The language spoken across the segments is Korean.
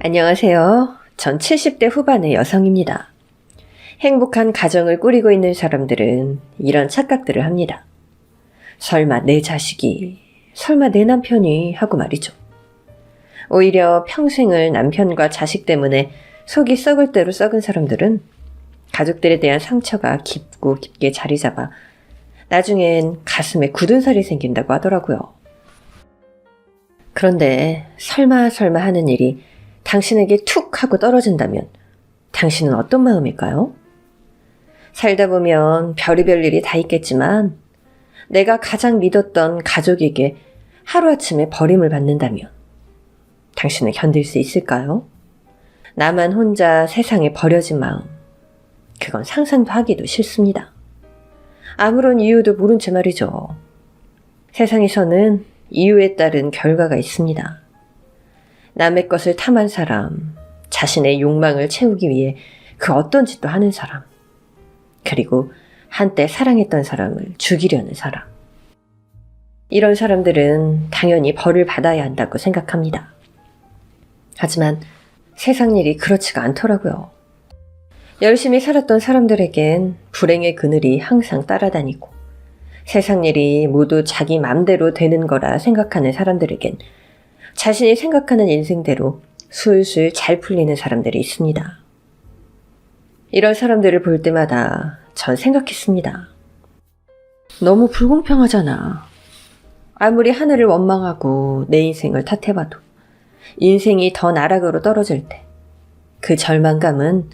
안녕하세요. 전 70대 후반의 여성입니다. 행복한 가정을 꾸리고 있는 사람들은 이런 착각들을 합니다. 설마 내 자식이, 설마 내 남편이 하고 말이죠. 오히려 평생을 남편과 자식 때문에 속이 썩을 대로 썩은 사람들은 가족들에 대한 상처가 깊고 깊게 자리 잡아 나중엔 가슴에 굳은 살이 생긴다고 하더라고요. 그런데 설마 하는 일이 당신에게 툭 하고 떨어진다면 당신은 어떤 마음일까요? 살다 보면 별의별 일이 다 있겠지만 내가 가장 믿었던 가족에게 하루아침에 버림을 받는다면 당신은 견딜 수 있을까요? 나만 혼자 세상에 버려진 마음, 그건 상상도 하기도 싫습니다. 아무런 이유도 모른 채 말이죠. 세상에서는 이유에 따른 결과가 있습니다. 남의 것을 탐한 사람, 자신의 욕망을 채우기 위해 그 어떤 짓도 하는 사람, 그리고 한때 사랑했던 사람을 죽이려는 사람. 이런 사람들은 당연히 벌을 받아야 한다고 생각합니다. 하지만 세상 일이 그렇지가 않더라고요. 열심히 살았던 사람들에겐 불행의 그늘이 항상 따라다니고 세상 일이 모두 자기 맘대로 되는 거라 생각하는 사람들에겐 자신이 생각하는 인생대로 술술 잘 풀리는 사람들이 있습니다. 이런 사람들을 볼 때마다 전 생각했습니다. 너무 불공평하잖아. 아무리 하늘을 원망하고 내 인생을 탓해봐도 인생이 더 나락으로 떨어질 때 그 절망감은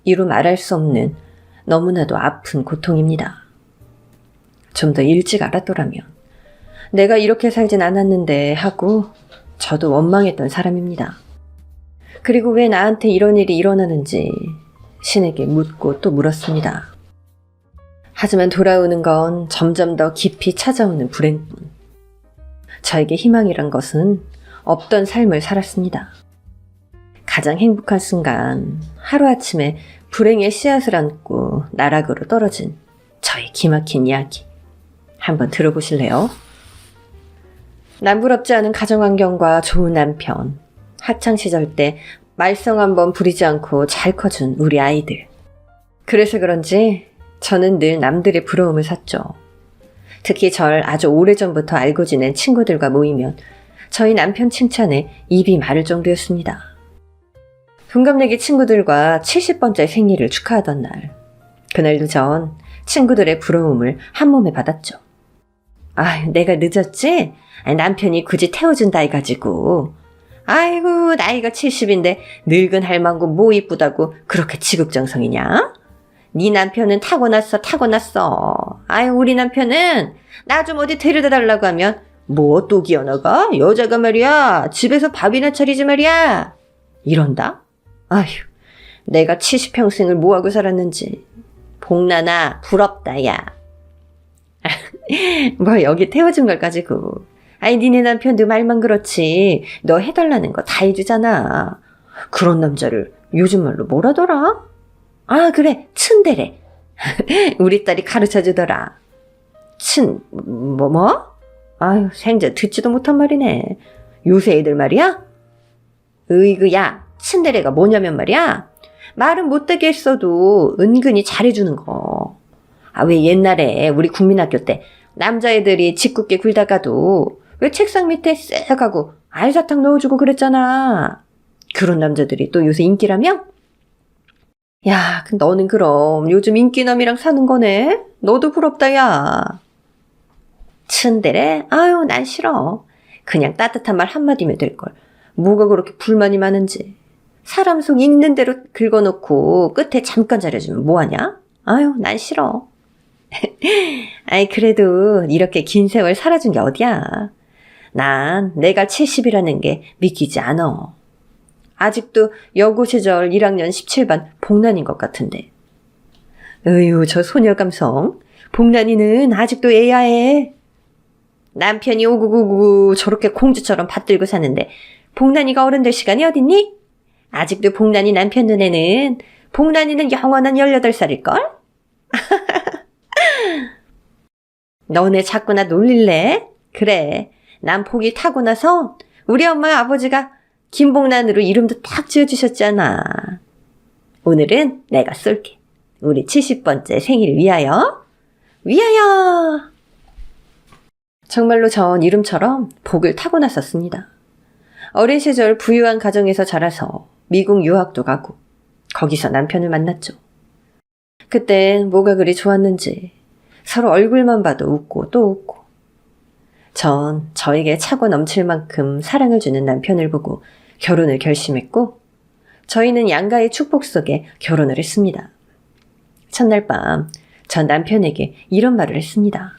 이루 말할 수 없는 너무나도 아픈 고통입니다. 좀 더 일찍 알았더라면 내가 이렇게 살진 않았는데 하고 저도 원망했던 사람입니다. 그리고 왜 나한테 이런 일이 일어나는지 신에게 묻고 또 물었습니다. 하지만 돌아오는 건 점점 더 깊이 찾아오는 불행뿐. 저에게 희망이란 것은 없던 삶을 살았습니다. 가장 행복한 순간, 하루아침에 불행의 씨앗을 안고 나락으로 떨어진 저의 기막힌 이야기. 한번 들어보실래요? 남부럽지 않은 가정환경과 좋은 남편, 학창시절 때 말썽 한번 부리지 않고 잘 커준 우리 아이들. 그래서 그런지 저는 늘 남들의 부러움을 샀죠. 특히 절 아주 오래전부터 알고 지낸 친구들과 모이면 저희 남편 칭찬에 입이 마를 정도였습니다. 동갑내기 친구들과 70번째 생일을 축하하던 날, 그날도 전 친구들의 부러움을 한 몸에 받았죠. 아유, 내가 늦었지? 남편이 굳이 태워준다 해가지고. 아이고, 나이가 70인데 늙은 할망구 뭐 이쁘다고 그렇게 지극정성이냐? 네 남편은 타고났어. 아유, 우리 남편은 나 좀 어디 데려다 달라고 하면 뭐 또 기어나가? 여자가 말이야, 집에서 밥이나 차리지 말이야. 이런다? 아휴, 내가 70평생을 뭐하고 살았는지. 복나나 부럽다, 야. 뭐 여기 태워준 걸 가지고. 아니, 니네 남편도 말만 그렇지. 너 해달라는 거 다 해주잖아. 그런 남자를 요즘 말로 뭐라더라? 아, 그래, 츤데레. 우리 딸이 가르쳐주더라. 뭐? 아유, 생전 듣지도 못한 말이네. 요새 애들 말이야? 으이그야, 츤데레가 뭐냐면 말이야. 말은 못되게 했어도 은근히 잘해주는 거. 아, 왜 옛날에 우리 국민학교 때 남자애들이 짓궂게 굴다가도 왜 책상 밑에 쓱 하고 알사탕 넣어주고 그랬잖아. 그런 남자들이 또 요새 인기라며? 야, 너는 그럼 요즘 인기남이랑 사는 거네? 너도 부럽다, 야. 츤데레? 아유, 난 싫어. 그냥 따뜻한 말 한마디면 될걸. 뭐가 그렇게 불만이 많은지. 사람 속 익는 대로 긁어놓고 끝에 잠깐 잘해주면 뭐하냐? 아유, 난 싫어. 아이, 그래도 이렇게 긴 세월 살아준 게 어디야. 난 내가 70이라는 게 믿기지 않아. 아직도 여고 시절 1학년 17반 복난인 것 같은데. 으유, 저 소녀 감성. 복난이는 아직도 애야 해. 남편이 오구구구 저렇게 공주처럼 받들고 사는데 복난이가 어른 될 시간이 어딨니? 아직도 복난이 남편 눈에는 복난이는 영원한 18살일걸? 너네 자꾸나 놀릴래? 그래, 난 복이 타고나서 우리 엄마 아버지가 김복란으로 이름도 딱 지어주셨잖아. 오늘은 내가 쏠게. 우리 70번째 생일을 위하여. 위하여! 정말로 전 이름처럼 복을 타고났었습니다. 어린 시절 부유한 가정에서 자라서 미국 유학도 가고 거기서 남편을 만났죠. 그땐 뭐가 그리 좋았는지 서로 얼굴만 봐도 웃고 또 웃고. 전 저에게 차고 넘칠 만큼 사랑을 주는 남편을 보고 결혼을 결심했고 저희는 양가의 축복 속에 결혼을 했습니다. 첫날 밤 전 남편에게 이런 말을 했습니다.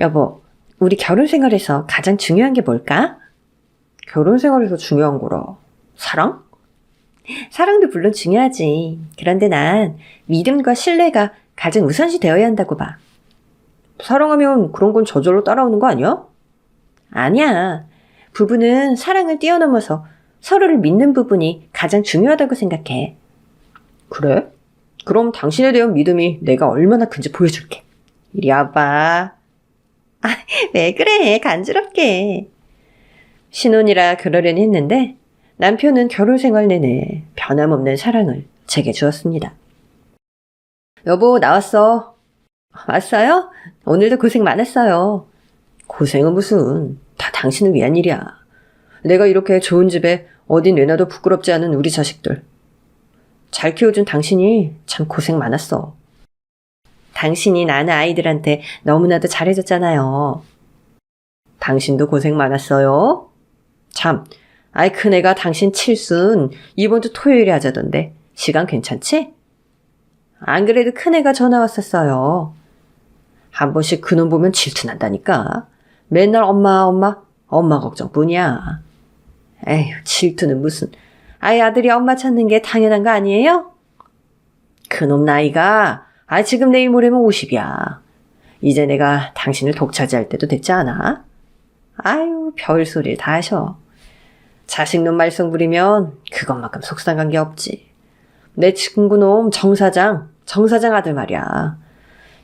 여보, 우리 결혼 생활에서 가장 중요한 게 뭘까? 결혼 생활에서 중요한 거라. 사랑? 사랑도 물론 중요하지. 그런데 난 믿음과 신뢰가 가장 우선시 되어야 한다고 봐. 사랑하면 그런 건 저절로 따라오는 거 아니야? 아니야. 부부는 사랑을 뛰어넘어서 서로를 믿는 부분이 가장 중요하다고 생각해. 그래? 그럼 당신에 대한 믿음이 내가 얼마나 큰지 보여줄게. 이리 와봐. 아, 왜 그래? 간지럽게. 신혼이라 그러려니 했는데 남편은 결혼 생활 내내 변함없는 사랑을 제게 주었습니다. 여보, 나왔어. 왔어요? 오늘도 고생 많았어요. 고생은 무슨, 다 당신을 위한 일이야. 내가 이렇게 좋은 집에 어디 내놔도 부끄럽지 않은 우리 자식들. 잘 키워준 당신이 참 고생 많았어. 당신이 나는 아이들한테 너무나도 잘해줬잖아요. 당신도 고생 많았어요. 참, 아이 큰애가 당신 칠순 이번 주 토요일에 하자던데 시간 괜찮지? 안 그래도 큰애가 전화 왔었어요. 한 번씩 그놈 보면 질투난다니까. 맨날 엄마 걱정뿐이야. 에휴, 질투는 무슨. 아이 아들이 엄마 찾는 게 당연한 거 아니에요? 그놈 나이가 지금 내일 모레면 50이야. 이제 내가 당신을 독차지할 때도 됐지 않아? 아유, 별소리를 다 하셔. 자식놈 말썽 부리면 그것만큼 속상한 게 없지. 내 친구놈 정사장 아들 말이야.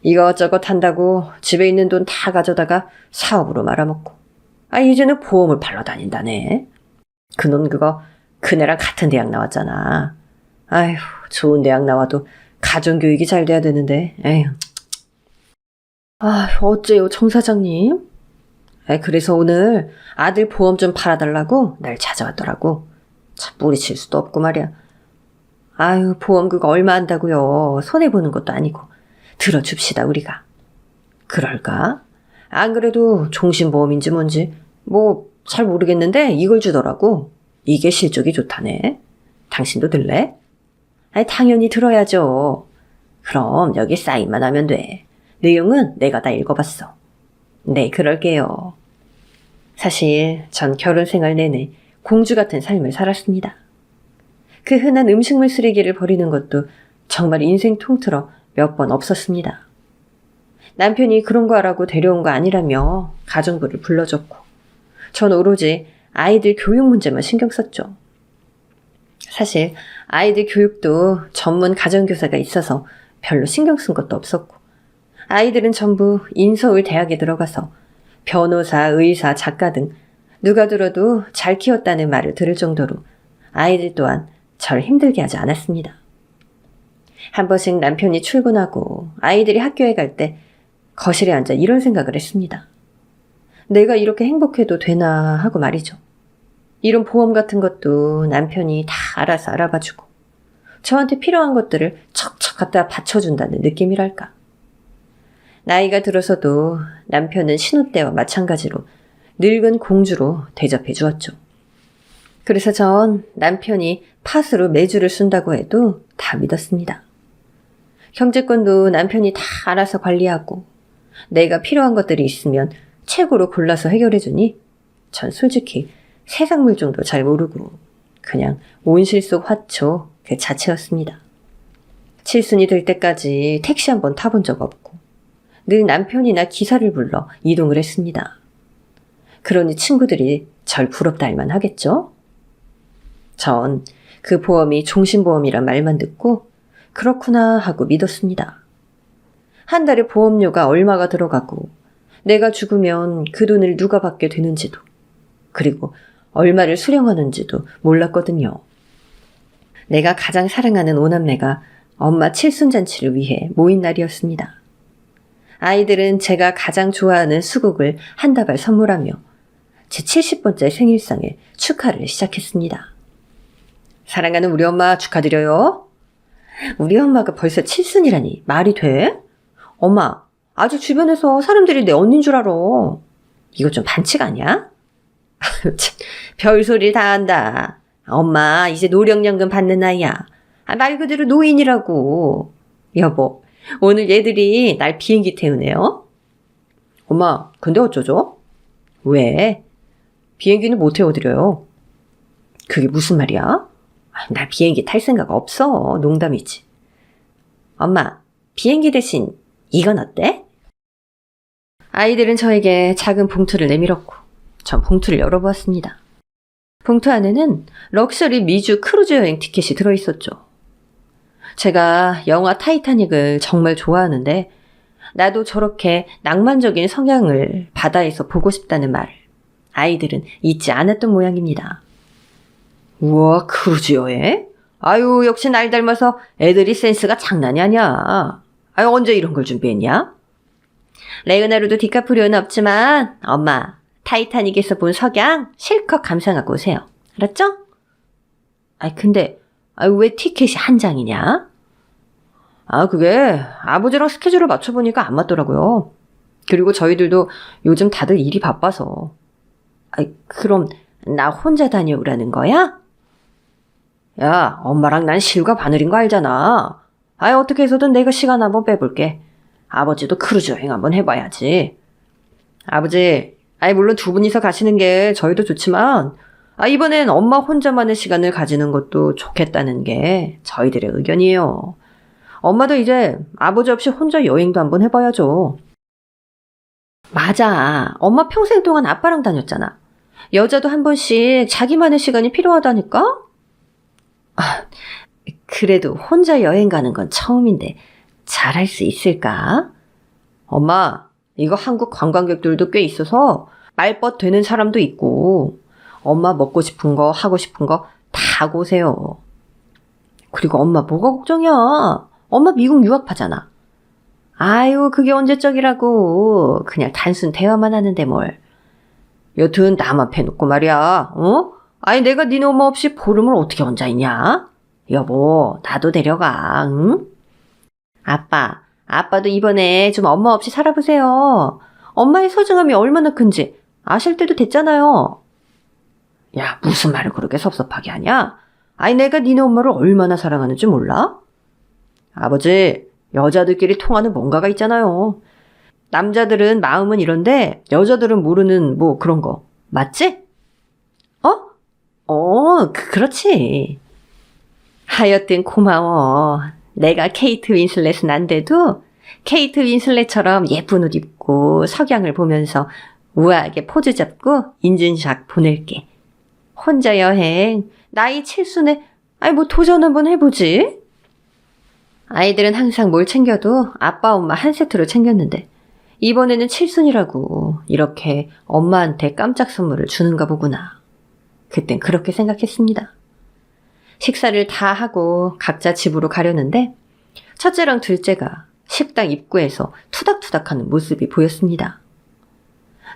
이것저것 한다고 집에 있는 돈 다 가져다가 사업으로 말아먹고. 이제는 보험을 팔러 다닌다네. 그놈 그거 그네랑 같은 대학 나왔잖아. 아휴, 좋은 대학 나와도 가정교육이 잘 돼야 되는데. 에휴. 어째요, 정 사장님? 그래서 오늘 아들 보험 좀 팔아달라고 날 찾아왔더라고. 참 뿌리칠 수도 없고 말이야. 아유, 보험 그거 얼마 한다고요. 손해보는 것도 아니고. 들어줍시다, 우리가. 그럴까? 안 그래도 종신보험인지 뭔지 뭐 잘 모르겠는데 이걸 주더라고. 이게 실적이 좋다네. 당신도 들래? 당연히 들어야죠. 그럼 여기 사인만 하면 돼. 내용은 내가 다 읽어봤어. 네, 그럴게요. 사실 전 결혼 생활 내내 공주 같은 삶을 살았습니다. 그 흔한 음식물 쓰레기를 버리는 것도 정말 인생 통틀어 몇 번 없었습니다. 남편이 그런 거 하라고 데려온 거 아니라며 가정부를 불러줬고 전 오로지 아이들 교육 문제만 신경 썼죠. 사실 아이들 교육도 전문 가정교사가 있어서 별로 신경 쓴 것도 없었고 아이들은 전부 인서울 대학에 들어가서 변호사, 의사, 작가 등 누가 들어도 잘 키웠다는 말을 들을 정도로 아이들 또한 절 힘들게 하지 않았습니다. 한 번씩 남편이 출근하고 아이들이 학교에 갈 때 거실에 앉아 이런 생각을 했습니다. 내가 이렇게 행복해도 되나 하고 말이죠. 이런 보험 같은 것도 남편이 다 알아서 알아봐주고 저한테 필요한 것들을 척척 갖다 받쳐준다는 느낌이랄까. 나이가 들어서도 남편은 신혼 때와 마찬가지로 늙은 공주로 대접해 주었죠. 그래서 전 남편이 팥으로 매주를 쓴다고 해도 다 믿었습니다. 경제권도 남편이 다 알아서 관리하고 내가 필요한 것들이 있으면 최고로 골라서 해결해주니 전 솔직히 세상 물정도 잘 모르고 그냥 온실 속 화초 그 자체였습니다. 칠순이 될 때까지 택시 한 번 타본 적 없고 늘 남편이나 기사를 불러 이동을 했습니다. 그러니 친구들이 절 부럽다 할 만하겠죠? 전 그 보험이 종신보험이란 말만 듣고 그렇구나 하고 믿었습니다. 한 달에 보험료가 얼마가 들어가고 내가 죽으면 그 돈을 누가 받게 되는지도 그리고 얼마를 수령하는지도 몰랐거든요. 내가 가장 사랑하는 오남매가 엄마 칠순잔치를 위해 모인 날이었습니다. 아이들은 제가 가장 좋아하는 수국을 한 다발 선물하며 제 70번째 생일상에 축하를 시작했습니다. 사랑하는 우리 엄마 축하드려요. 우리 엄마가 벌써 칠순이라니 말이 돼? 엄마, 아직 주변에서 사람들이 내 언니인 줄 알아. 이거 좀 반칙 아니야? 별소리를 다 한다. 엄마 이제 노령연금 받는 나이야. 말 그대로 노인이라고. 여보, 오늘 얘들이 날 비행기 태우네요. 엄마, 근데 어쩌죠? 왜? 비행기는 못 태워드려요. 그게 무슨 말이야? 나 비행기 탈 생각 없어. 농담이지. 엄마, 비행기 대신 이건 어때? 아이들은 저에게 작은 봉투를 내밀었고 전 봉투를 열어보았습니다. 봉투 안에는 럭셔리 미주 크루즈 여행 티켓이 들어있었죠. 제가 영화 타이타닉을 정말 좋아하는데 나도 저렇게 낭만적인 성향을 바다에서 보고 싶다는 말을 아이들은 잊지 않았던 모양입니다. 우와, 크루즈 여행? 아유, 역시 날 닮아서 애들이 센스가 장난이 아니야. 아유, 언제 이런 걸 준비했냐? 레오나르도 디카프리오는 없지만 엄마, 타이타닉에서 본 석양 실컷 감상하고 오세요. 알았죠? 근데 왜 티켓이 한 장이냐? 그게 아버지랑 스케줄을 맞춰보니까 안 맞더라고요. 그리고 저희들도 요즘 다들 일이 바빠서. 그럼 나 혼자 다녀오라는 거야? 야, 엄마랑 난 실과 바늘인 거 알잖아. 어떻게 해서든 내가 시간 한번 빼볼게. 아버지도 크루즈 여행 한번 해봐야지. 아버지, 물론 두 분이서 가시는 게 저희도 좋지만, 이번엔 엄마 혼자만의 시간을 가지는 것도 좋겠다는 게 저희들의 의견이에요. 엄마도 이제 아버지 없이 혼자 여행도 한번 해봐야죠. 맞아. 엄마 평생 동안 아빠랑 다녔잖아. 여자도 한 번씩 자기만의 시간이 필요하다니까? 그래도 혼자 여행 가는 건 처음인데 잘할 수 있을까? 엄마, 이거 한국 관광객들도 꽤 있어서 말벗 되는 사람도 있고 엄마 먹고 싶은 거 하고 싶은 거 다 하고 오세요. 그리고 엄마 뭐가 걱정이야? 엄마 미국 유학파잖아. 아유, 그게 언제적이라고. 그냥 단순 대화만 하는데 뭘. 여튼 나만 패놓고 말이야. 내가 니네 엄마 없이 보름을 어떻게 혼자 있냐? 여보, 나도 데려가. 응? 아빠도 이번에 좀 엄마 없이 살아보세요. 엄마의 소중함이 얼마나 큰지 아실 때도 됐잖아요. 야, 무슨 말을 그렇게 섭섭하게 하냐? 내가 니네 엄마를 얼마나 사랑하는지 몰라? 아버지, 여자들끼리 통하는 뭔가가 있잖아요. 남자들은 마음은 이런데 여자들은 모르는 뭐 그런 거. 맞지? 그렇지. 하여튼 고마워. 내가 케이트 윈슬렛은 안 돼도 케이트 윈슬렛처럼 예쁜 옷 입고 석양을 보면서 우아하게 포즈 잡고 인증샷 보낼게. 혼자 여행, 나이 7순에 뭐 도전 한번 해보지. 아이들은 항상 뭘 챙겨도 아빠 엄마 한 세트로 챙겼는데 이번에는 7순이라고 이렇게 엄마한테 깜짝 선물을 주는가 보구나. 그땐 그렇게 생각했습니다. 식사를 다 하고 각자 집으로 가려는데 첫째랑 둘째가 식당 입구에서 투닥투닥하는 모습이 보였습니다.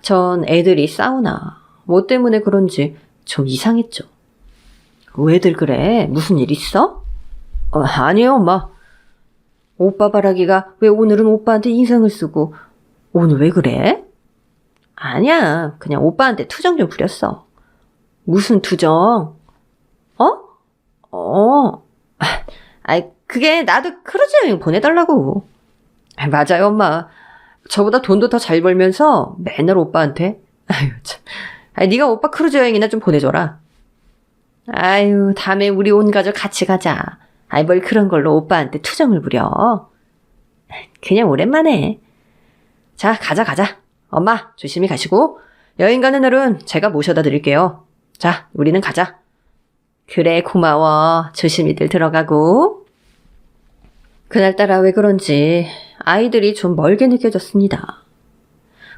전 애들이 싸우나 뭐 때문에 그런지 좀 이상했죠. 왜들 그래? 무슨 일 있어? 아니에요, 엄마. 오빠 바라기가 왜 오늘은 오빠한테 인상을 쓰고 오늘 왜 그래? 아니야, 그냥 오빠한테 투정 좀 부렸어. 무슨 투정? 그게 나도 크루즈 여행 보내달라고. 맞아요, 엄마. 저보다 돈도 더 잘 벌면서 맨날 오빠한테. 아유, 참. 네가 오빠 크루즈 여행이나 좀 보내줘라. 아유, 다음에 우리 온 가족 같이 가자. 뭘 그런 걸로 오빠한테 투정을 부려. 그냥 오랜만에. 자, 가자. 엄마, 조심히 가시고 여행 가는 날은 제가 모셔다 드릴게요. 자, 우리는 가자. 그래, 고마워. 조심히들 들어가고. 그날따라 왜 그런지 아이들이 좀 멀게 느껴졌습니다.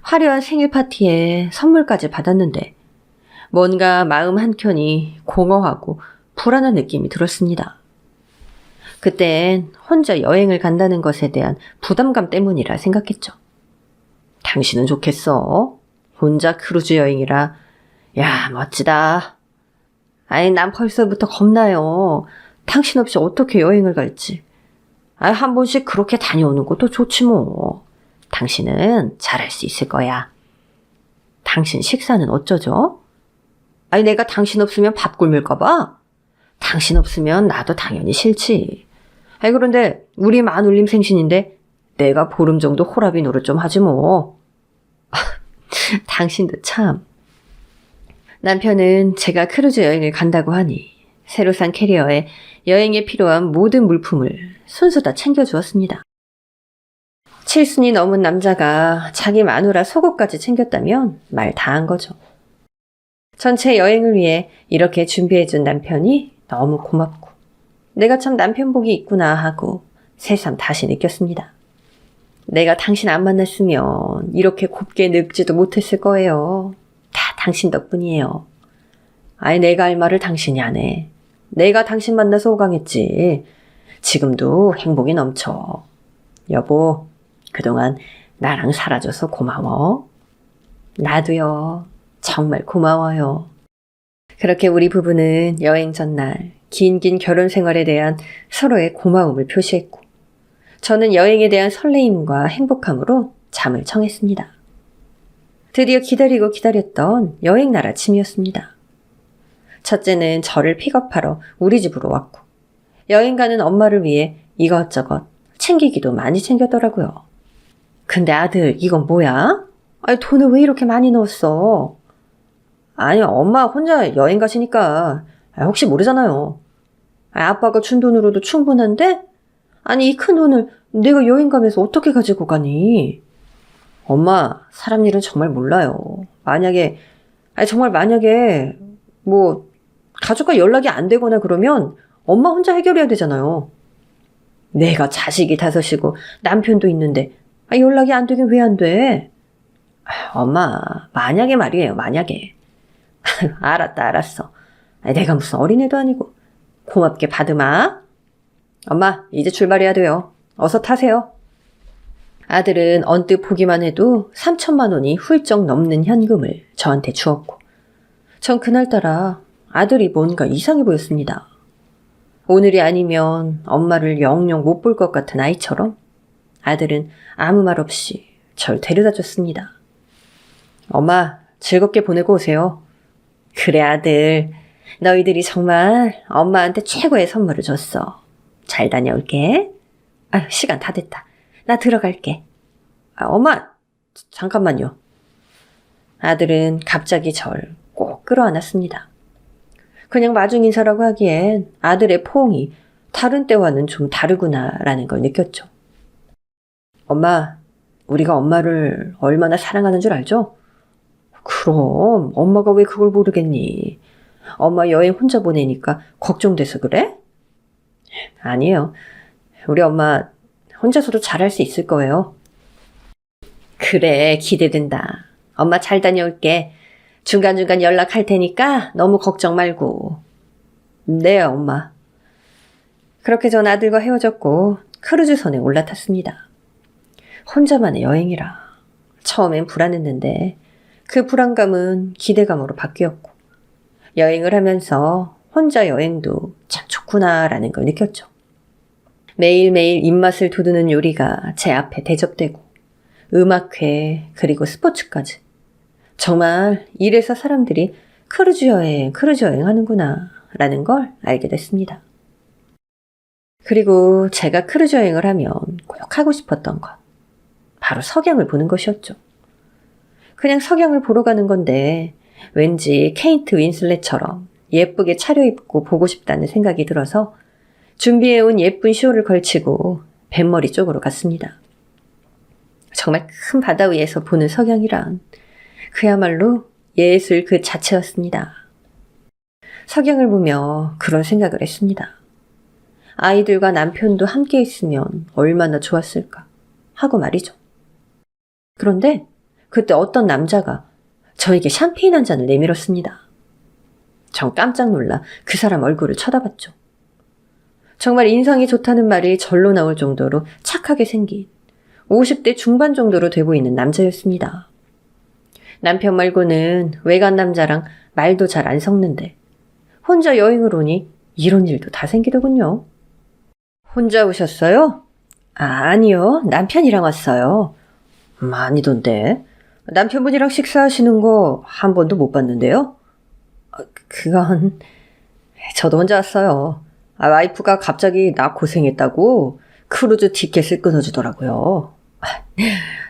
화려한 생일 파티에 선물까지 받았는데 뭔가 마음 한켠이 공허하고 불안한 느낌이 들었습니다. 그땐 혼자 여행을 간다는 것에 대한 부담감 때문이라 생각했죠. 당신은 좋겠어. 혼자 크루즈 여행이라. 야, 멋지다. 아니, 난 벌써부터 겁나요. 당신 없이 어떻게 여행을 갈지. 한 번씩 그렇게 다녀오는 것도 좋지 뭐. 당신은 잘할 수 있을 거야. 당신 식사는 어쩌죠? 아니, 내가 당신 없으면 밥 굶을까 봐? 당신 없으면 나도 당연히 싫지. 아니, 그런데 우리 마눌님 생신인데 내가 보름 정도 호라비 노릇 좀 하지 뭐. 당신도 참. 남편은 제가 크루즈 여행을 간다고 하니 새로 산 캐리어에 여행에 필요한 모든 물품을 순수 다 챙겨주었습니다. 칠순이 넘은 남자가 자기 마누라 속옷까지 챙겼다면 말 다 한 거죠. 전체 여행을 위해 이렇게 준비해준 남편이 너무 고맙고 내가 참 남편 복이 있구나 하고 새삼 다시 느꼈습니다. 내가 당신 안 만났으면 이렇게 곱게 늙지도 못했을 거예요. 다 당신 덕분이에요. 아니, 내가 할 말을 당신이 안 해. 내가 당신 만나서 호강했지. 지금도 행복이 넘쳐. 여보, 그동안 나랑 살아줘서 고마워. 나도요. 정말 고마워요. 그렇게 우리 부부는 여행 전날 긴 결혼 생활에 대한 서로의 고마움을 표시했고 저는 여행에 대한 설레임과 행복함으로 잠을 청했습니다. 드디어 기다리고 기다렸던 여행 날 아침이었습니다. 첫째는 저를 픽업하러 우리 집으로 왔고 여행 가는 엄마를 위해 이것저것 챙기기도 많이 챙겼더라고요. 근데 아들, 이건 뭐야? 아니, 돈을 왜 이렇게 많이 넣었어? 아니, 엄마 혼자 여행 가시니까 혹시 모르잖아요. 아빠가 준 돈으로도 충분한데? 아니, 이 큰 돈을 내가 여행 가면서 어떻게 가지고 가니? 엄마, 사람 일은 정말 몰라요. 정말 만약에 가족과 연락이 안 되거나 그러면 엄마 혼자 해결해야 되잖아요. 내가 자식이 5이고 남편도 있는데 연락이 안 되긴 왜 안 돼? 엄마, 만약에 말이에요, 만약에. 알았어. 내가 무슨 어린애도 아니고. 고맙게 받으마. 엄마, 이제 출발해야 돼요. 어서 타세요. 아들은 언뜻 보기만 해도 3천만 원이 훌쩍 넘는 현금을 저한테 주었고 전 그날따라 아들이 뭔가 이상해 보였습니다. 오늘이 아니면 엄마를 영영 못 볼 것 같은 아이처럼 아들은 아무 말 없이 절 데려다 줬습니다. 엄마, 즐겁게 보내고 오세요. 그래, 아들. 너희들이 정말 엄마한테 최고의 선물을 줬어. 잘 다녀올게. 시간 다 됐다. 나 들어갈게. 엄마, 잠깐만요. 아들은 갑자기 절 꼭 끌어안았습니다. 그냥 마중 인사라고 하기엔 아들의 포옹이 다른 때와는 좀 다르구나라는 걸 느꼈죠. 엄마, 우리가 엄마를 얼마나 사랑하는 줄 알죠? 그럼 엄마가 왜 그걸 모르겠니? 엄마 여행 혼자 보내니까 걱정돼서 그래? 아니에요. 우리 엄마 혼자서도 잘할 수 있을 거예요. 그래, 기대된다. 엄마 잘 다녀올게. 중간중간 연락할 테니까 너무 걱정 말고. 네, 엄마. 그렇게 전 아들과 헤어졌고 크루즈선에 올라탔습니다. 혼자만의 여행이라 처음엔 불안했는데 그 불안감은 기대감으로 바뀌었고 여행을 하면서 혼자 여행도 참 좋구나라는 걸 느꼈죠. 매일매일 입맛을 돋우는 요리가 제 앞에 대접되고 음악회 그리고 스포츠까지 정말 이래서 사람들이 크루즈 여행 하는구나 라는 걸 알게 됐습니다. 그리고 제가 크루즈 여행을 하면 꼭 하고 싶었던 것 바로 석양을 보는 것이었죠. 그냥 석양을 보러 가는 건데 왠지 케이트 윈슬렛처럼 예쁘게 차려입고 보고 싶다는 생각이 들어서 준비해온 예쁜 쇼를 걸치고 뱃머리 쪽으로 갔습니다. 정말 큰 바다 위에서 보는 석양이란 그야말로 예술 그 자체였습니다. 석양을 보며 그런 생각을 했습니다. 아이들과 남편도 함께 있으면 얼마나 좋았을까 하고 말이죠. 그런데 그때 어떤 남자가 저에게 샴페인 한 잔을 내밀었습니다. 전 깜짝 놀라 그 사람 얼굴을 쳐다봤죠. 정말 인성이 좋다는 말이 절로 나올 정도로 착하게 생긴 50대 중반 정도로 돼 보이는 남자였습니다. 남편 말고는 외간 남자랑 말도 잘 안 섞는데 혼자 여행을 오니 이런 일도 다 생기더군요. 혼자 오셨어요? 아니요. 남편이랑 왔어요. 아니던데. 남편분이랑 식사하시는 거 한 번도 못 봤는데요? 그건 저도 혼자 왔어요. 와이프가 갑자기 나 고생했다고 크루즈 티켓을 끊어주더라고요.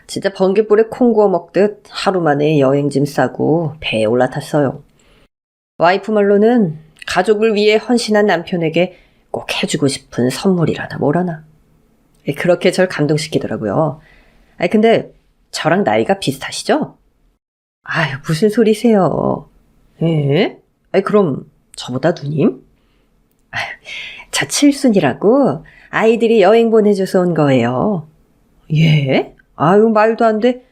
진짜 번갯불에 콩 구워 먹듯 하루 만에 여행짐 싸고 배에 올라탔어요. 와이프 말로는 가족을 위해 헌신한 남편에게 꼭 해주고 싶은 선물이라나 뭐라나. 그렇게 절 감동시키더라고요. 근데 저랑 나이가 비슷하시죠? 아유, 무슨 소리세요? 예? 그럼 저보다 누님? 저 칠순이라고 아이들이 여행 보내줘서 온 거예요. 예? 아유, 말도 안 돼.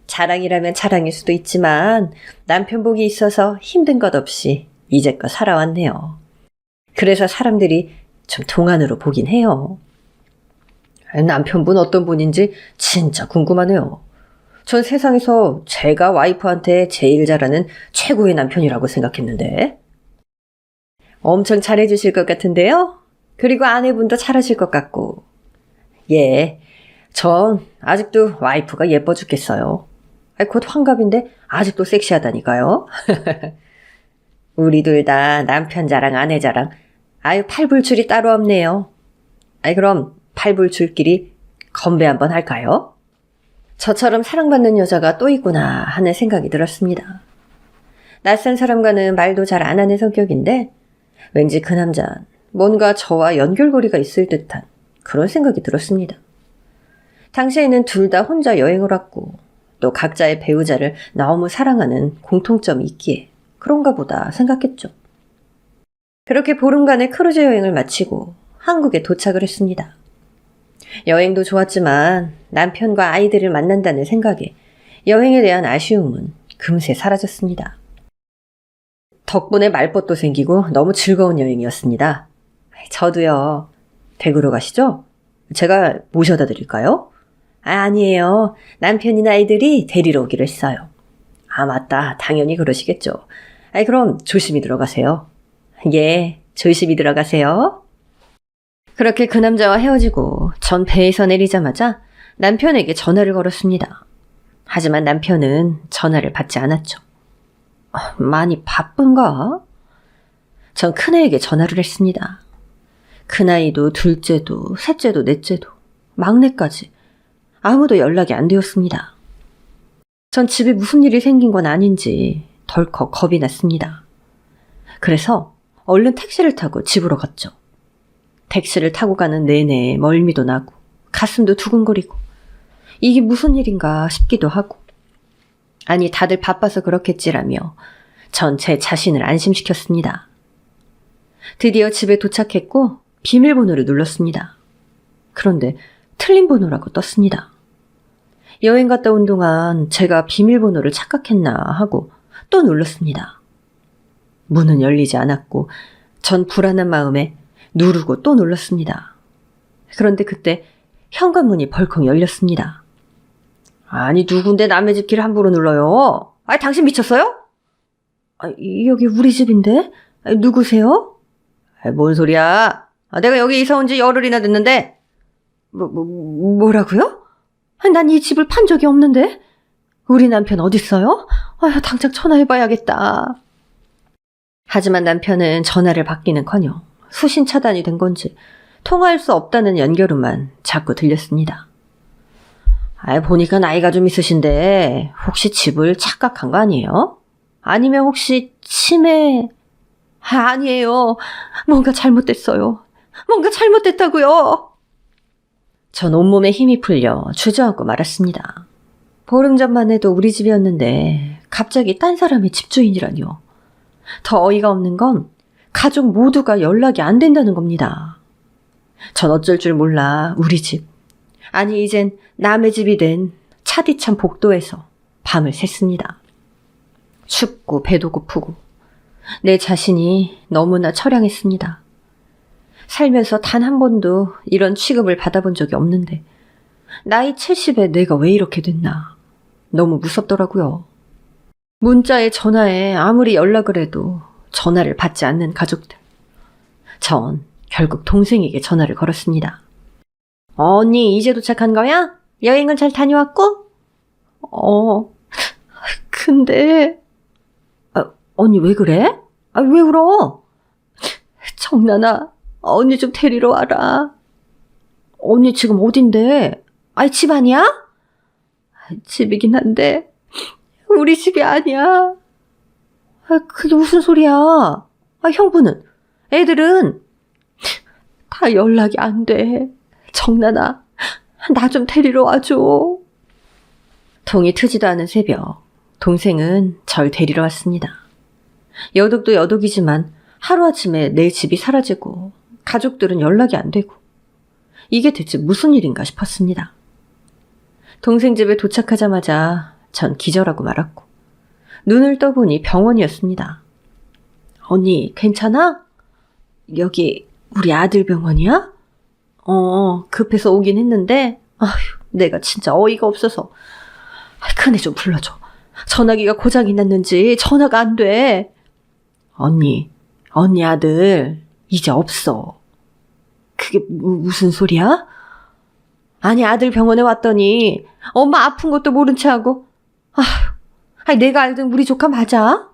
자랑이라면 자랑일 수도 있지만 남편 복이 있어서 힘든 것 없이 이제껏 살아왔네요. 그래서 사람들이 좀 동안으로 보긴 해요. 남편분 어떤 분인지 진짜 궁금하네요. 전 세상에서 제가 와이프한테 제일 잘하는 최고의 남편이라고 생각했는데. 엄청 잘해주실 것 같은데요? 그리고 아내분도 잘하실 것 같고. 예, 전 아직도 와이프가 예뻐 죽겠어요. 곧 환갑인데 아직도 섹시하다니까요. 우리 둘 다 남편 자랑 아내 자랑 팔불출이 따로 없네요. 그럼 팔불출끼리 건배 한번 할까요? 저처럼 사랑받는 여자가 또 있구나 하는 생각이 들었습니다. 낯선 사람과는 말도 잘 안 하는 성격인데 왠지 그 남자는 뭔가 저와 연결고리가 있을 듯한 그런 생각이 들었습니다. 당시에는 둘 다 혼자 여행을 왔고 또 각자의 배우자를 너무 사랑하는 공통점이 있기에 그런가 보다 생각했죠. 그렇게 보름간의 크루즈 여행을 마치고 한국에 도착을 했습니다. 여행도 좋았지만 남편과 아이들을 만난다는 생각에 여행에 대한 아쉬움은 금세 사라졌습니다. 덕분에 말벗도 생기고 너무 즐거운 여행이었습니다. 저도요. 대구로 가시죠? 제가 모셔다 드릴까요? 아니에요. 남편이나 아이들이 데리러 오기로 했어요. 맞다. 당연히 그러시겠죠. 그럼 조심히 들어가세요. 예, 조심히 들어가세요. 그렇게 그 남자와 헤어지고 전 배에서 내리자마자 남편에게 전화를 걸었습니다. 하지만 남편은 전화를 받지 않았죠. 많이 바쁜가? 전 큰애에게 전화를 했습니다. 큰아이도 둘째도 셋째도 넷째도 막내까지 아무도 연락이 안 되었습니다. 전 집에 무슨 일이 생긴 건 아닌지 덜컥 겁이 났습니다. 그래서 얼른 택시를 타고 집으로 갔죠. 택시를 타고 가는 내내 멀미도 나고 가슴도 두근거리고 이게 무슨 일인가 싶기도 하고 아니 다들 바빠서 그렇겠지라며 전 제 자신을 안심시켰습니다. 드디어 집에 도착했고 비밀번호를 눌렀습니다. 그런데 틀린 번호라고 떴습니다. 여행 갔다 온 동안 제가 비밀번호를 착각했나 하고 또 눌렀습니다. 문은 열리지 않았고 전 불안한 마음에 누르고 또 눌렀습니다. 그런데 그때 현관문이 벌컥 열렸습니다. 아니 누군데 남의 집 길 함부로 눌러요? 당신 미쳤어요? 여기 우리 집인데? 누구세요? 뭔 소리야? 내가 여기 이사 온 지 열흘이나 됐는데. 뭐라고요? 난 이 집을 판 적이 없는데. 우리 남편 어딨어요? 당장 전화해봐야겠다. 하지만 남편은 전화를 받기는커녕 수신 차단이 된 건지 통화할 수 없다는 연결음만 자꾸 들렸습니다. 보니까 나이가 좀 있으신데 혹시 집을 착각한 거 아니에요? 아니면 혹시 치매... 아니에요. 뭔가 잘못됐어요. 뭔가 잘못됐다고요. 전 온몸에 힘이 풀려 주저앉고 말았습니다. 보름 전만 해도 우리 집이었는데 갑자기 딴 사람의 집주인이라뇨. 더 어이가 없는 건 가족 모두가 연락이 안 된다는 겁니다. 전 어쩔 줄 몰라 우리 집, 아니 이젠 남의 집이 된 차디찬 복도에서 밤을 샜습니다. 춥고 배도 고프고 내 자신이 너무나 처량했습니다. 살면서 단 한 번도 이런 취급을 받아본 적이 없는데 나이 70에 내가 왜 이렇게 됐나. 너무 무섭더라고요. 문자에 전화에 아무리 연락을 해도 전화를 받지 않는 가족들. 전 결국 동생에게 전화를 걸었습니다. 언니 이제 도착한 거야? 여행은 잘 다녀왔고? 근데... 언니 왜 그래? 왜 울어? 정란아, 언니 좀 데리러 와라. 언니 지금 어딘데? 집 아니야? 집이긴 한데 우리 집이 아니야. 그게 무슨 소리야? 형부는? 애들은? 다 연락이 안 돼. 정란아, 나 좀 데리러 와줘. 동이 트지도 않은 새벽, 동생은 절 데리러 왔습니다. 여독도 여독이지만 하루아침에 내 집이 사라지고 가족들은 연락이 안 되고 이게 대체 무슨 일인가 싶었습니다. 동생 집에 도착하자마자 전 기절하고 말았고 눈을 떠보니 병원이었습니다. 언니 괜찮아? 여기 우리 아들 병원이야? 급해서 오긴 했는데 내가 진짜 어이가 없어서 큰애 좀 불러줘. 전화기가 고장이 났는지 전화가 안 돼. 언니 아들 이제 없어. 그게 무슨 소리야? 아니 아들 병원에 왔더니 엄마 아픈 것도 모른 채 하고 내가 알던 우리 조카 맞아?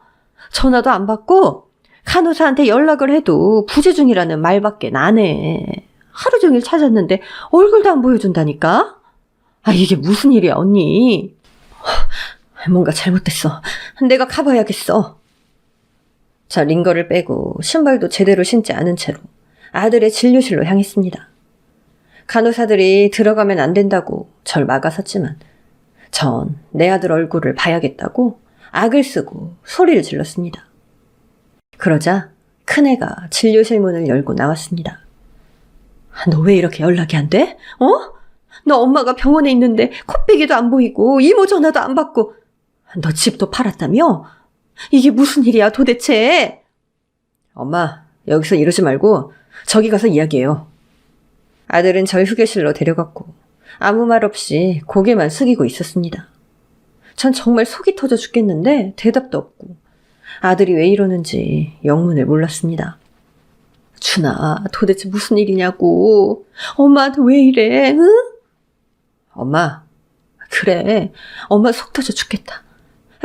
전화도 안 받고 간호사한테 연락을 해도 부재 중이라는 말밖에 안 해. 하루 종일 찾았는데 얼굴도 안 보여준다니까? 이게 무슨 일이야 언니? 뭔가 잘못됐어. 내가 가봐야겠어. 자, 링거를 빼고 신발도 제대로 신지 않은 채로 아들의 진료실로 향했습니다. 간호사들이 들어가면 안 된다고 절 막아섰지만 전 내 아들 얼굴을 봐야겠다고 악을 쓰고 소리를 질렀습니다. 그러자 큰애가 진료실 문을 열고 나왔습니다. 너 왜 이렇게 연락이 안 돼? 너 엄마가 병원에 있는데 코빼기도 안 보이고 이모 전화도 안 받고 너 집도 팔았다며? 이게 무슨 일이야 도대체? 엄마, 여기서 이러지 말고 저기 가서 이야기해요. 아들은 절 휴게실로 데려갔고 아무 말 없이 고개만 숙이고 있었습니다. 전 정말 속이 터져 죽겠는데 대답도 없고 아들이 왜 이러는지 영문을 몰랐습니다. 준아, 도대체 무슨 일이냐고. 엄마한테 왜 이래, 응? 엄마, 그래. 엄마 속 터져 죽겠다.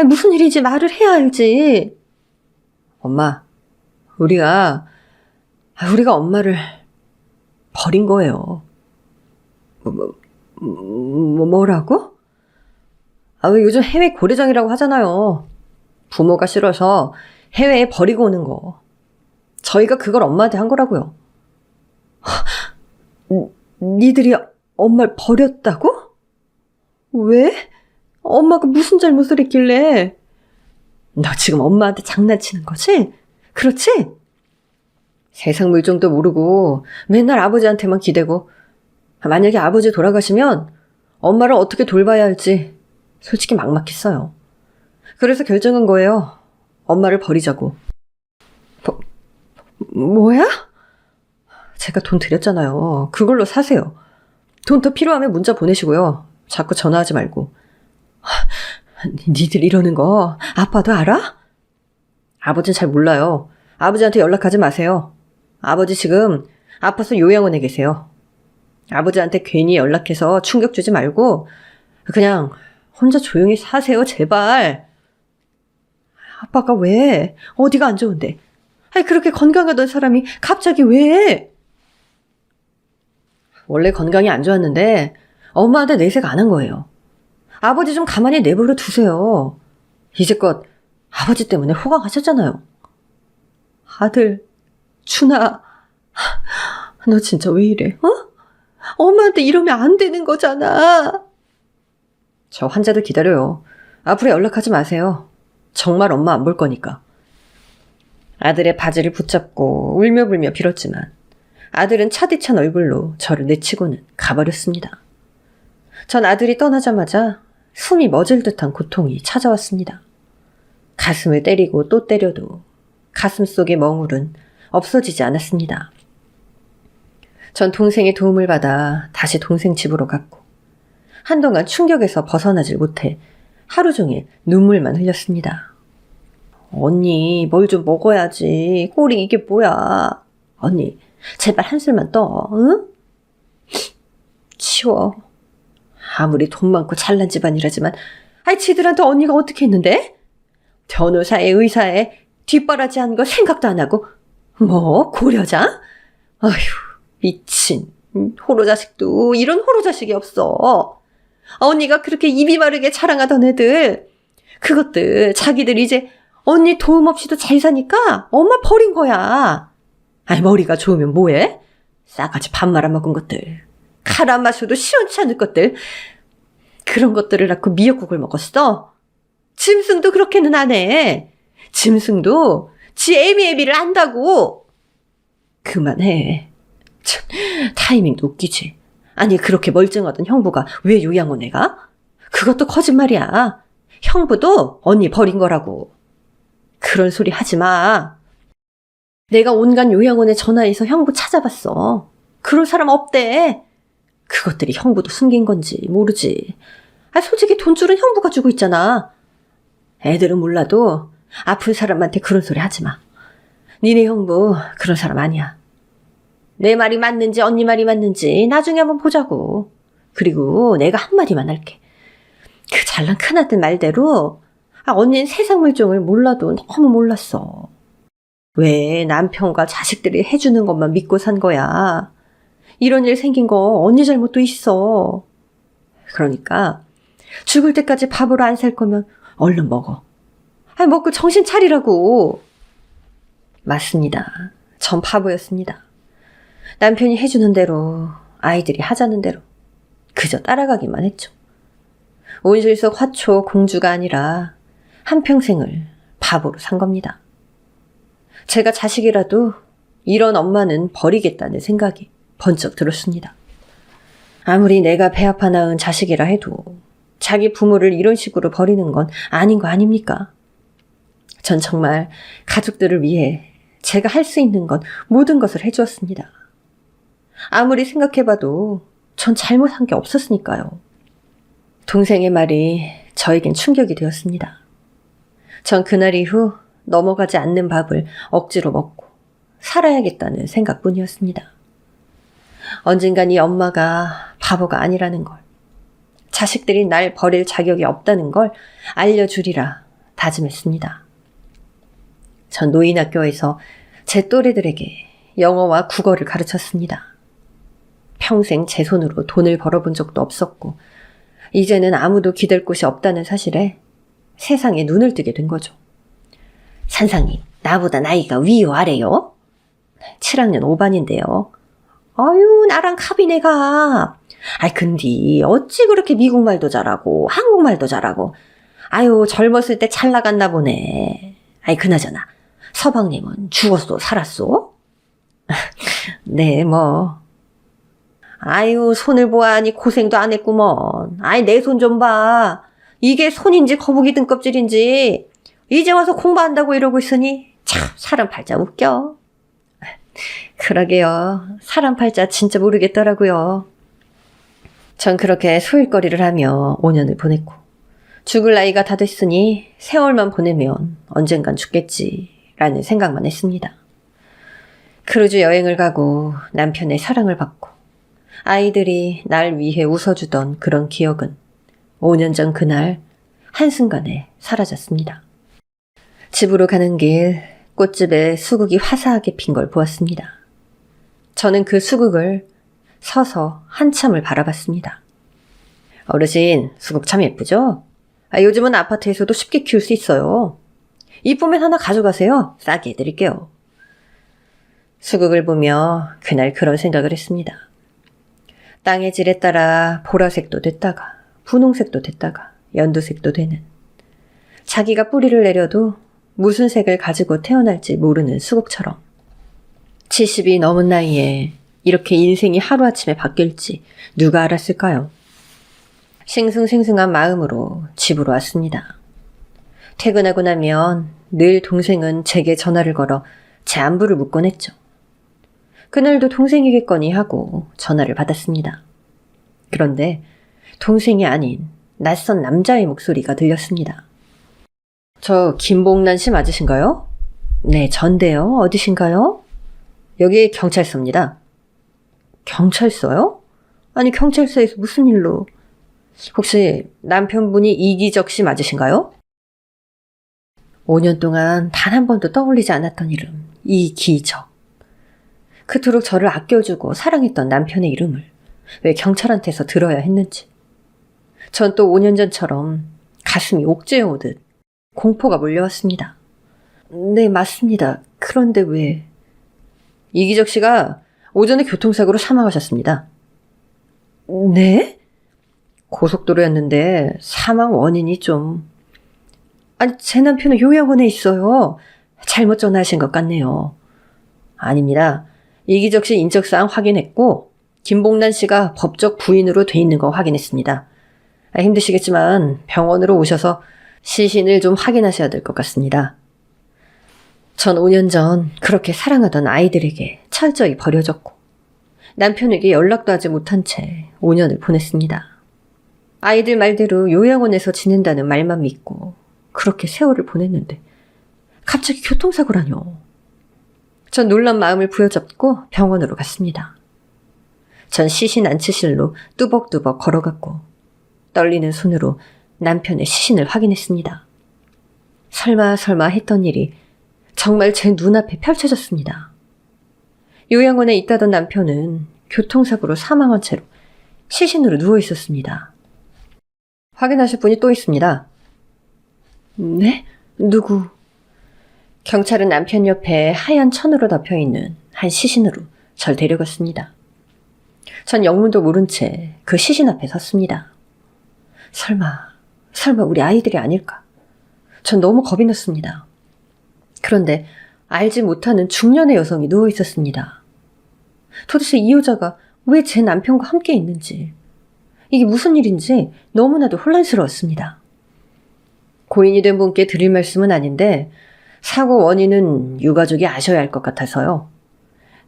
무슨 일인지 말을 해야 알지. 엄마, 우리가 엄마를 버린 거예요. 뭐라고? 왜 요즘 해외 고래장이라고 하잖아요. 부모가 싫어서 해외에 버리고 오는 거. 저희가 그걸 엄마한테 한 거라고요. 니들이 엄마를 버렸다고? 왜? 엄마가 무슨 잘못을 했길래? 너 지금 엄마한테 장난치는 거지? 그렇지? 세상 물정도 모르고 맨날 아버지한테만 기대고 만약에 아버지 돌아가시면 엄마를 어떻게 돌봐야 할지 솔직히 막막했어요. 그래서 결정한 거예요. 엄마를 버리자고. 뭐야? 제가 돈 드렸잖아요. 그걸로 사세요. 돈 더 필요하면 문자 보내시고요. 자꾸 전화하지 말고. 니들 이러는 거 아빠도 알아? 아버지는 잘 몰라요. 아버지한테 연락하지 마세요. 아버지 지금 아파서 요양원에 계세요. 아버지한테 괜히 연락해서 충격 주지 말고 그냥 혼자 조용히 사세요, 제발. 아빠가 왜? 어디가 안 좋은데? 그렇게 건강하던 사람이 갑자기 왜? 원래 건강이 안 좋았는데 엄마한테 내색 안 한 거예요. 아버지 좀 가만히 내버려 두세요. 이제껏 아버지 때문에 호강하셨잖아요. 아들, 준아, 너 진짜 왜 이래? 엄마한테 이러면 안 되는 거잖아. 저 환자들 기다려요. 앞으로 연락하지 마세요. 정말 엄마 안 볼 거니까. 아들의 바지를 붙잡고 울며불며 빌었지만 아들은 차디찬 얼굴로 저를 내치고는 가버렸습니다. 전 아들이 떠나자마자 숨이 멎을 듯한 고통이 찾아왔습니다. 가슴을 때리고 또 때려도 가슴 속의 멍울은 없어지지 않았습니다. 전 동생의 도움을 받아 다시 동생 집으로 갔고 한동안 충격에서 벗어나질 못해 하루 종일 눈물만 흘렸습니다. 언니, 뭘 좀 먹어야지. 꼴이 이게 뭐야. 언니, 제발 한술만 떠, 응? 치워. 아무리 돈 많고 잘난 집안이라지만 지들한테 언니가 어떻게 했는데? 변호사에 의사에 뒷바라지하는 거 생각도 안 하고 뭐 고려자? 아휴, 미친. 호로자식도 이런 호로자식이 없어. 언니가 그렇게 입이 마르게 자랑하던 애들, 그것들 자기들 이제 언니 도움 없이도 잘 사니까 엄마 버린 거야. 머리가 좋으면 뭐해? 싸가지 밥 말아먹은 것들, 칼 안 마셔도 시원치 않을 것들, 그런 것들을 낳고 미역국을 먹었어. 짐승도 그렇게는 안 해. 짐승도 지 애미애비를 안다고. 그만해. 참, 타이밍도 웃기지. 아니, 그렇게 멀쩡하던 형부가 왜 요양원에 가? 그것도 거짓말이야. 형부도 언니 버린 거라고. 그런 소리 하지 마. 내가 온갖 요양원에 전화해서 형부 찾아봤어. 그럴 사람 없대. 그것들이 형부도 숨긴 건지 모르지. 솔직히 돈줄은 형부가 주고 있잖아. 애들은 몰라도 아픈 사람한테 그런 소리 하지 마. 니네 형부 그런 사람 아니야. 내 말이 맞는지 언니 말이 맞는지 나중에 한번 보자고. 그리고 내가 한마디만 할게. 그 잘난 큰아들 말대로 언니는 세상 물정을 몰라도 너무 몰랐어. 왜 남편과 자식들이 해주는 것만 믿고 산 거야. 이런 일 생긴 거 언니 잘못도 있어. 그러니까 죽을 때까지 밥으로 안 살 거면 얼른 먹어. 먹고 정신 차리라고. 맞습니다. 전 바보였습니다. 남편이 해주는 대로, 아이들이 하자는 대로 그저 따라가기만 했죠. 온실 속 화초 공주가 아니라 한평생을 바보로 산 겁니다. 제가 자식이라도 이런 엄마는 버리겠다는 생각이 번쩍 들었습니다. 아무리 내가 배 아파 낳은 자식이라 해도 자기 부모를 이런 식으로 버리는 건 아닌 거 아닙니까? 전 정말 가족들을 위해 제가 할 수 있는 건 모든 것을 해주었습니다. 아무리 생각해봐도 전 잘못한 게 없었으니까요. 동생의 말이 저에겐 충격이 되었습니다. 전 그날 이후 넘어가지 않는 밥을 억지로 먹고 살아야겠다는 생각뿐이었습니다. 언젠간 이 엄마가 바보가 아니라는 걸, 자식들이 날 버릴 자격이 없다는 걸 알려주리라 다짐했습니다. 전 노인학교에서 제 또래들에게 영어와 국어를 가르쳤습니다. 평생 제 손으로 돈을 벌어본 적도 없었고 이제는 아무도 기댈 곳이 없다는 사실에 세상에 눈을 뜨게 된 거죠. 산상님, 나보다 나이가 위요 아래요? 7학년 5반인데요. 나랑 카비네가. 근데 어찌 그렇게 미국말도 잘하고 한국말도 잘하고. 젊었을 때 잘 나갔나 보네. 그나저나 서방님은 죽었소 살았소? 네, 뭐. 손을 보아하니 고생도 안 했구먼. 내 손 좀 봐. 이게 손인지 거북이 등껍질인지 이제 와서 공부한다고 이러고 있으니 참 사람 팔자 웃겨. 그러게요. 사람 팔자 진짜 모르겠더라고요. 전 그렇게 소일거리를 하며 5년을 보냈고 죽을 나이가 다 됐으니 세월만 보내면 언젠간 죽겠지라는 생각만 했습니다. 크루즈 여행을 가고 남편의 사랑을 받고 아이들이 날 위해 웃어주던 그런 기억은 5년 전 그날 한순간에 사라졌습니다. 집으로 가는 길 꽃집에 수국이 화사하게 핀 걸 보았습니다. 저는 그 수국을 서서 한참을 바라봤습니다. 어르신, 수국 참 예쁘죠? 요즘은 아파트에서도 쉽게 키울 수 있어요. 이쁘면 하나 가져가세요. 싸게 해드릴게요. 수국을 보며 그날 그런 생각을 했습니다. 땅의 질에 따라 보라색도 됐다가 분홍색도 됐다가 연두색도 되는, 자기가 뿌리를 내려도 무슨 색을 가지고 태어날지 모르는 수국처럼 70이 넘은 나이에 이렇게 인생이 하루아침에 바뀔지 누가 알았을까요? 싱숭생숭한 마음으로 집으로 왔습니다. 퇴근하고 나면 늘 동생은 제게 전화를 걸어 제 안부를 묻곤 했죠. 그날도 동생이겠거니 하고 전화를 받았습니다. 그런데 동생이 아닌 낯선 남자의 목소리가 들렸습니다. 저 김봉란 씨 맞으신가요? 네, 전데요. 어디신가요? 여기 경찰서입니다. 경찰서요? 아니, 경찰서에서 무슨 일로? 혹시 남편분이 이기적 씨 맞으신가요? 5년 동안 단 한 번도 떠올리지 않았던 이름, 이기적. 그토록 저를 아껴주고 사랑했던 남편의 이름을 왜 경찰한테서 들어야 했는지. 전 또 5년 전처럼 가슴이 옥죄어 오듯 공포가 몰려왔습니다. 네, 맞습니다. 그런데 왜? 이기적 씨가 오전에 교통사고로 사망하셨습니다. 네? 고속도로였는데 사망 원인이 좀... 아니, 제 남편은 요양원에 있어요. 잘못 전화하신 것 같네요. 아닙니다. 이기적 씨 인적사항 확인했고 김봉란 씨가 법적 부인으로 돼 있는 거 확인했습니다. 힘드시겠지만 병원으로 오셔서 시신을 좀 확인하셔야 될 것 같습니다. 전 5년 전 그렇게 사랑하던 아이들에게 철저히 버려졌고 남편에게 연락도 하지 못한 채 5년을 보냈습니다. 아이들 말대로 요양원에서 지낸다는 말만 믿고 그렇게 세월을 보냈는데 갑자기 교통사고라뇨. 전 놀란 마음을 부여잡고 병원으로 갔습니다. 전 시신 안치실로 뚜벅뚜벅 걸어갔고 떨리는 손으로 남편의 시신을 확인했습니다. 설마 했던 일이 정말 제 눈앞에 펼쳐졌습니다. 요양원에 있다던 남편은 교통사고로 사망한 채로 시신으로 누워 있었습니다. 확인하실 분이 또 있습니다. 네? 누구? 경찰은 남편 옆에 하얀 천으로 덮여있는 한 시신으로 절 데려갔습니다. 전 영문도 모른 채 그 시신 앞에 섰습니다. 설마 우리 아이들이 아닐까? 전 너무 겁이 났습니다. 그런데 알지 못하는 중년의 여성이 누워 있었습니다. 도대체 이 여자가 왜 제 남편과 함께 있는지, 이게 무슨 일인지 너무나도 혼란스러웠습니다. 고인이 된 분께 드릴 말씀은 아닌데 사고 원인은 유가족이 아셔야 할 것 같아서요.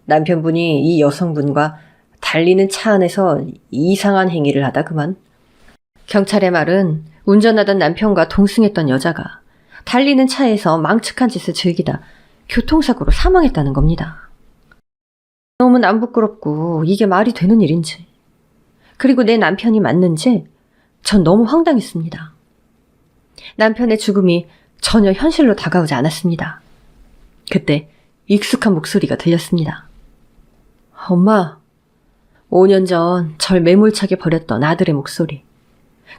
남편분이 이 여성분과 달리는 차 안에서 이상한 행위를 하다 그만. 경찰의 말은 운전하던 남편과 동승했던 여자가 달리는 차에서 망측한 짓을 즐기다 교통사고로 사망했다는 겁니다. 너무 안 부끄럽고 이게 말이 되는 일인지, 그리고 내 남편이 맞는지 전 너무 황당했습니다. 남편의 죽음이 전혀 현실로 다가오지 않았습니다. 그때 익숙한 목소리가 들렸습니다. 엄마, 5년 전 절 매몰차게 버렸던 아들의 목소리,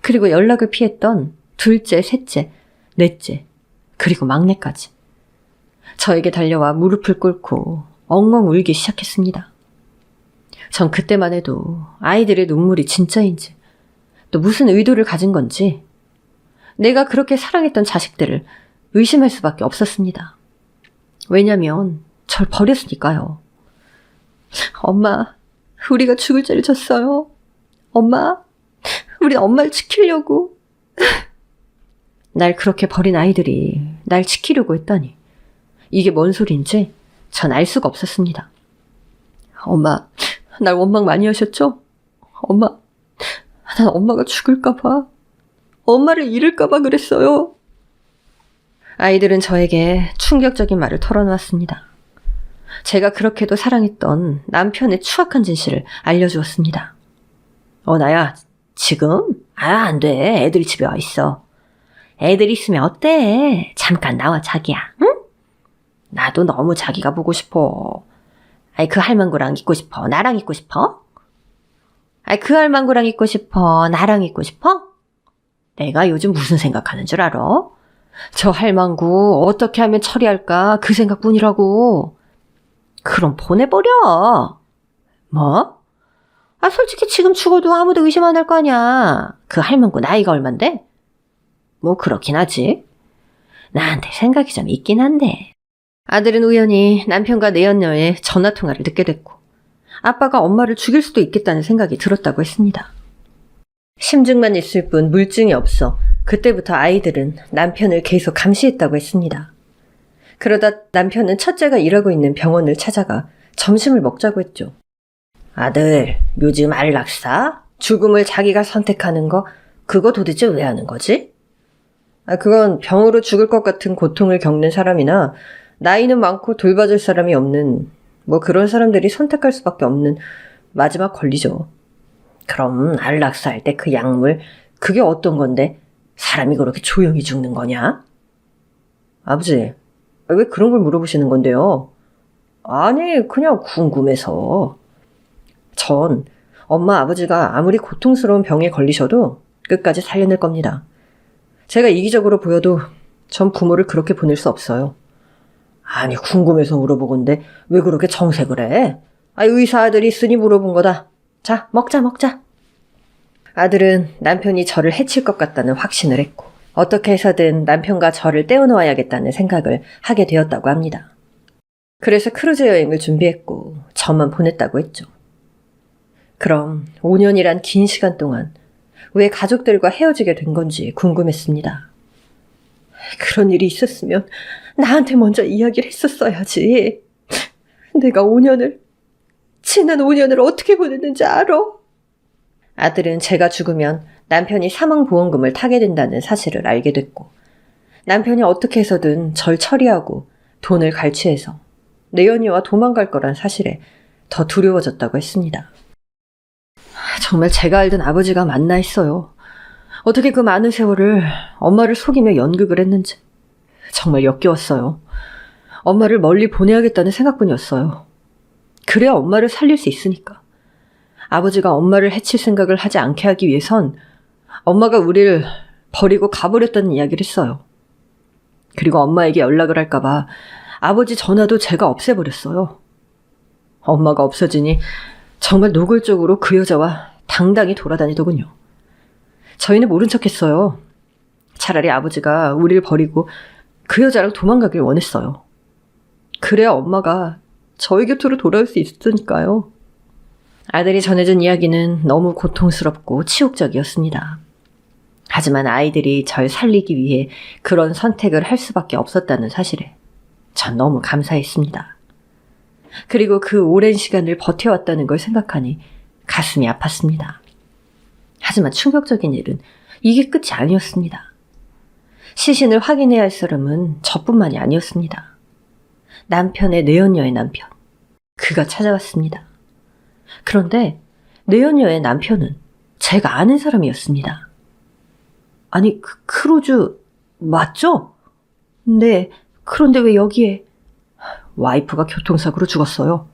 그리고 연락을 피했던 둘째, 셋째, 넷째, 그리고 막내까지. 저에게 달려와 무릎을 꿇고 엉엉 울기 시작했습니다. 전 그때만 해도 아이들의 눈물이 진짜인지, 또 무슨 의도를 가진 건지, 내가 그렇게 사랑했던 자식들을 의심할 수밖에 없었습니다. 왜냐면 절 버렸으니까요. 엄마, 우리가 죽을 죄를 졌어요. 엄마, 우리 엄마를 지키려고. 날 그렇게 버린 아이들이 날 지키려고 했다니, 이게 뭔 소리인지 전 알 수가 없었습니다. 엄마, 날 원망 많이 하셨죠? 엄마, 난 엄마가 죽을까봐, 엄마를 잃을까봐 그랬어요. 아이들은 저에게 충격적인 말을 털어놓았습니다. 제가 그렇게도 사랑했던 남편의 추악한 진실을 알려주었습니다. 나야, 지금? 안 돼. 애들이 집에 와 있어. 애들 있으면 어때? 잠깐 나와, 자기야. 응? 나도 너무 자기가 보고 싶어. 그 할망구랑 있고 싶어. 나랑 있고 싶어? 그 할망구랑 있고 싶어. 나랑 있고 싶어? 내가 요즘 무슨 생각하는 줄 알아? 저 할망구 어떻게 하면 처리할까? 그 생각뿐이라고. 그럼 보내버려. 뭐? 솔직히 지금 죽어도 아무도 의심 안 할 거 아니야. 그 할망구 나이가 얼만데? 뭐 그렇긴 하지. 나한테 생각이 좀 있긴 한데. 아들은 우연히 남편과 내연녀의 전화통화를 듣게 됐고 아빠가 엄마를 죽일 수도 있겠다는 생각이 들었다고 했습니다. 심증만 있을 뿐 물증이 없어 그때부터 아이들은 남편을 계속 감시했다고 했습니다. 그러다 남편은 첫째가 일하고 있는 병원을 찾아가 점심을 먹자고 했죠. 아들, 요즘 안락사? 죽음을 자기가 선택하는 거, 그거 도대체 왜 하는 거지? 그건 병으로 죽을 것 같은 고통을 겪는 사람이나 나이는 많고 돌봐줄 사람이 없는 그런 사람들이 선택할 수밖에 없는 마지막 권리죠. 그럼 안락사 할 때 그 약물, 그게 어떤 건데 사람이 그렇게 조용히 죽는 거냐? 아버지, 왜 그런 걸 물어보시는 건데요? 아니, 그냥 궁금해서. 전 엄마 아버지가 아무리 고통스러운 병에 걸리셔도 끝까지 살려낼 겁니다. 제가 이기적으로 보여도 전 부모를 그렇게 보낼 수 없어요. 아니, 궁금해서 물어보건데 왜 그렇게 정색을 해? 의사 아들이 있으니 물어본 거다. 자, 먹자. 아들은 남편이 저를 해칠 것 같다는 확신을 했고 어떻게 해서든 남편과 저를 떼어놓아야겠다는 생각을 하게 되었다고 합니다. 그래서 크루즈 여행을 준비했고 저만 보냈다고 했죠. 그럼 5년이란 긴 시간 동안 왜 가족들과 헤어지게 된 건지 궁금했습니다. 그런 일이 있었으면 나한테 먼저 이야기를 했었어야지. 내가 지난 5년을 어떻게 보냈는지 알아? 아들은 제가 죽으면 남편이 사망보험금을 타게 된다는 사실을 알게 됐고 남편이 어떻게 해서든 절 처리하고 돈을 갈취해서 내연이와 도망갈 거란 사실에 더 두려워졌다고 했습니다. 정말 제가 알던 아버지가 맞나 했어요. 어떻게 그 많은 세월을 엄마를 속이며 연극을 했는지 정말 역겨웠어요. 엄마를 멀리 보내야겠다는 생각뿐이었어요. 그래야 엄마를 살릴 수 있으니까. 아버지가 엄마를 해칠 생각을 하지 않게 하기 위해선 엄마가 우리를 버리고 가버렸다는 이야기를 했어요. 그리고 엄마에게 연락을 할까봐 아버지 전화도 제가 없애버렸어요. 엄마가 없어지니 정말 노골적으로 그 여자와 당당히 돌아다니더군요. 저희는 모른 척했어요. 차라리 아버지가 우리를 버리고 그 여자랑 도망가길 원했어요. 그래야 엄마가 저희 곁으로 돌아올 수 있으니까요. 아들이 전해준 이야기는 너무 고통스럽고 치욕적이었습니다. 하지만 아이들이 절 살리기 위해 그런 선택을 할 수밖에 없었다는 사실에 전 너무 감사했습니다. 그리고 그 오랜 시간을 버텨왔다는 걸 생각하니 가슴이 아팠습니다. 하지만 충격적인 일은 이게 끝이 아니었습니다. 시신을 확인해야 할 사람은 저뿐만이 아니었습니다. 남편의 내연녀의 남편, 그가 찾아왔습니다. 그런데 내연녀의 남편은 제가 아는 사람이었습니다. 아니, 크루즈 맞죠? 네, 그런데 왜 여기에? 와이프가 교통사고로 죽었어요.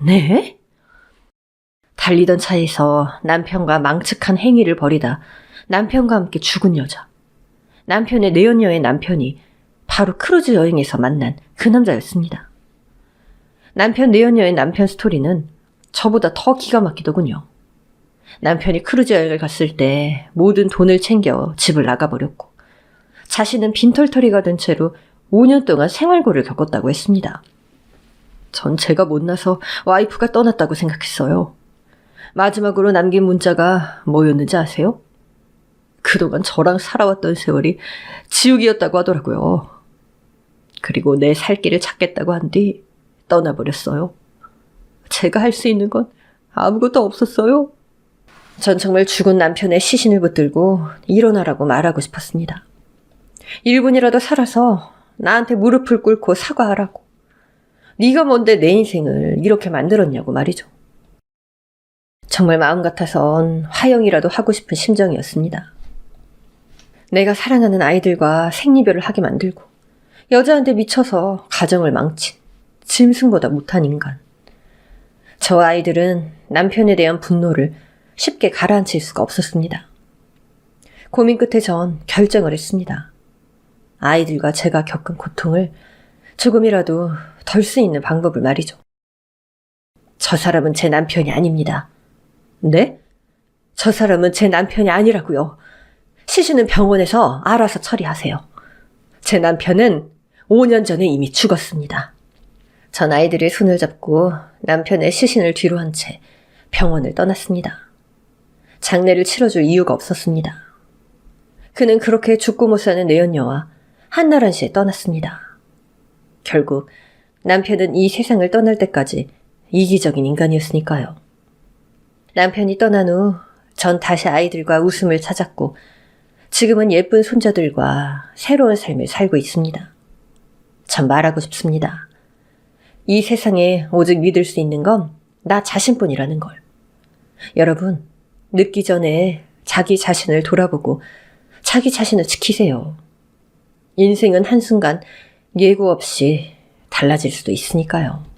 네? 달리던 차에서 남편과 망측한 행위를 벌이다 남편과 함께 죽은 여자. 남편의 내연녀의 남편이 바로 크루즈 여행에서 만난 그 남자였습니다. 남편 내연녀의 남편 스토리는 저보다 더 기가 막히더군요. 남편이 크루즈 여행을 갔을 때 모든 돈을 챙겨 집을 나가버렸고 자신은 빈털터리가 된 채로 5년 동안 생활고를 겪었다고 했습니다. 전 제가 못나서 와이프가 떠났다고 생각했어요. 마지막으로 남긴 문자가 뭐였는지 아세요? 그동안 저랑 살아왔던 세월이 지옥이었다고 하더라고요. 그리고 내 살 길을 찾겠다고 한 뒤 떠나버렸어요. 제가 할 수 있는 건 아무것도 없었어요. 전 정말 죽은 남편의 시신을 붙들고 일어나라고 말하고 싶었습니다. 1분이라도 살아서 나한테 무릎을 꿇고 사과하라고. 네가 뭔데 내 인생을 이렇게 만들었냐고 말이죠. 정말 마음 같아선 화형이라도 하고 싶은 심정이었습니다. 내가 사랑하는 아이들과 생리별을 하게 만들고 여자한테 미쳐서 가정을 망친 짐승보다 못한 인간. 저 아이들은 남편에 대한 분노를 쉽게 가라앉힐 수가 없었습니다. 고민 끝에 전 결정을 했습니다. 아이들과 제가 겪은 고통을 조금이라도 덜 수 있는 방법을 말이죠. 저 사람은 제 남편이 아닙니다. 네? 저 사람은 제 남편이 아니라고요. 시신은 병원에서 알아서 처리하세요. 제 남편은 5년 전에 이미 죽었습니다. 전 아이들의 손을 잡고 남편의 시신을 뒤로 한 채 병원을 떠났습니다. 장례를 치러줄 이유가 없었습니다. 그는 그렇게 죽고 못 사는 내연녀와 한나란 씨에 떠났습니다. 결국 남편은 이 세상을 떠날 때까지 이기적인 인간이었으니까요. 남편이 떠난 후 전 다시 아이들과 웃음을 찾았고 지금은 예쁜 손자들과 새로운 삶을 살고 있습니다. 전 말하고 싶습니다. 이 세상에 오직 믿을 수 있는 건 나 자신뿐이라는 걸. 여러분, 늦기 전에 자기 자신을 돌아보고 자기 자신을 지키세요. 인생은 한순간 예고 없이 달라질 수도 있으니까요.